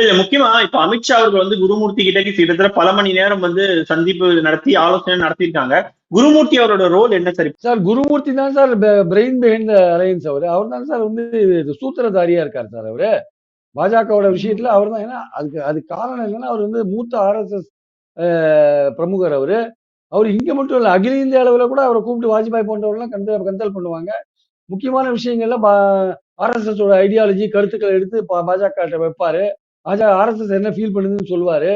இல்ல முக்கியமா இப்ப அமித்ஷா அவர்கள் வந்து குருமூர்த்தி கிட்ட கிட்டத்தட்ட பல மணி நேரம் வந்து சந்திப்பு நடத்தி ஆலோசனை நடத்தியிருக்காங்க. குருமூர்த்தி அவரோட ரோல் என்ன சார்? சார் குருமூர்த்தி தான் சார் பிரெயின் பிஹைண்ட் அலையன்ஸ். அவர் தான் சார் வந்து சூத்திரதாரியா இருக்காரு சார். அவரு பாஜகவோட விஷயத்துல அவர் தான். ஏன்னா அதுக்கு காரணம் என்னன்னா, அவர் வந்து மூத்த ஆர்எஸ்எஸ் பிரமுகர். அவர் இங்க மட்டும் இல்ல, அகில இந்திய அளவுல கூட அவரை கூப்பிட்டு வாஜ்பாய் போன்றவர்கள்லாம் கன்சல்ட் பண்ணுவாங்க. முக்கியமான விஷயங்கள்ல ஆர்எஸ்எஸ் ஐடியாலஜி கருத்துக்களை எடுத்து பாஜக வைப்பாரு. ஆர்எஸ்எஸ் என்ன ஃபீல் பண்ணுதுன்னு சொல்லுவாரு.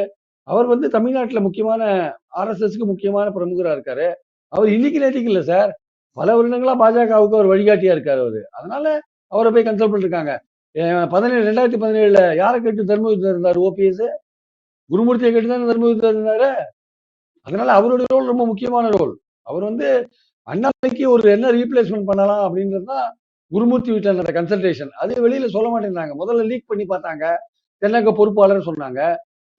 அவர் வந்து தமிழ்நாட்டுல முக்கியமான ஆர்எஸ்எஸ்க்கு முக்கியமான பிரமுகரா இருக்காரு. அவர் இன்னைக்கு நேற்றுக்கு இல்ல சார், பல வருடங்களா பாஜகவுக்கு அவர் வழிகாட்டியா இருக்காரு அவரு. அதனால அவரை போய் கன்சல்ட் பண்ணிருக்காங்க. 2017 யாரை கேட்டு தர்மயுத்தம் இருந்தாரு ஓபிஎஸ்? குருமூர்த்தியை கேட்டு தான் தர்மயுத்தம் இருந்தாரு. அதனால அவருடைய ரோல் ரொம்ப முக்கியமான ரோல். அவர் வந்து அண்ணாமலைக்கு ஒரு என்ன ரீப்ளேஸ்மெண்ட் பண்ணலாம் அப்படின்றது தான் குருமூர்த்தி வீட்டில் நடந்த கன்சல்டேஷன். அது வெளியில சொல்ல மாட்டேங்கிறாங்க. முதல்ல லீக் பண்ணி பார்த்தாங்க. தென்னக பொறுப்பாளர் சொன்னாங்க.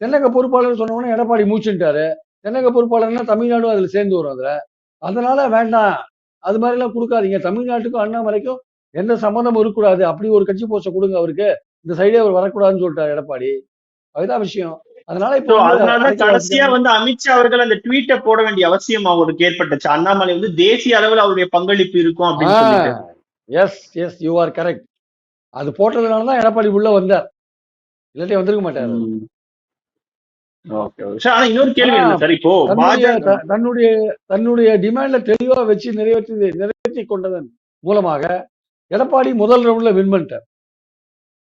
தென்னக பொறுப்பாளர் சொன்ன உடனே எடப்பாடி மூச்சுட்டாரு. தென்னக பொறுப்பாளர்னா தமிழ்நாடும் அதுல சேர்ந்து வரும். அதனால வேண்டாம், அது மாதிரி எல்லாம் கொடுக்காதீங்க, தமிழ்நாட்டுக்கும் அண்ணாமலைக்கும் எந்த சம்மந்தமும் இருக்கக்கூடாது, அப்படி ஒரு கட்சி போஸ்ட கொடுங்க அவருக்கு, இந்த சைடே அவர் வரக்கூடாதுன்னு சொல்லிட்டாரு எடப்பாடி. அதுதான் விஷயம். அதனால இப்போ கடைசியா வந்து அமித்ஷா அவர்கள் அந்த ட்வீட்டை போட வேண்டிய அவசியம் அவருக்கு ஏற்பட்டுச்சு. அண்ணாமலை வந்து தேசிய அளவில் அவருடைய பங்களிப்பு இருக்கும் அப்படின்னு சொல்லிட்டு. Yes you are correct. அது போட்டதுனாலதான் எடப்பாடி உள்ள வந்தார், இல்லாட்டி வந்திருக்க மாட்டாரு. இன்னொரு கேள்வி என்ன சார், இப்போ தன்னுடைய டிமாண்ட்ல தெளிவா வச்சு நிறைவேற்றி கொண்டதன் மூலமாக எடப்பாடி முதல் ரவுண்ட்ல வின் பண்ணிட்டார்.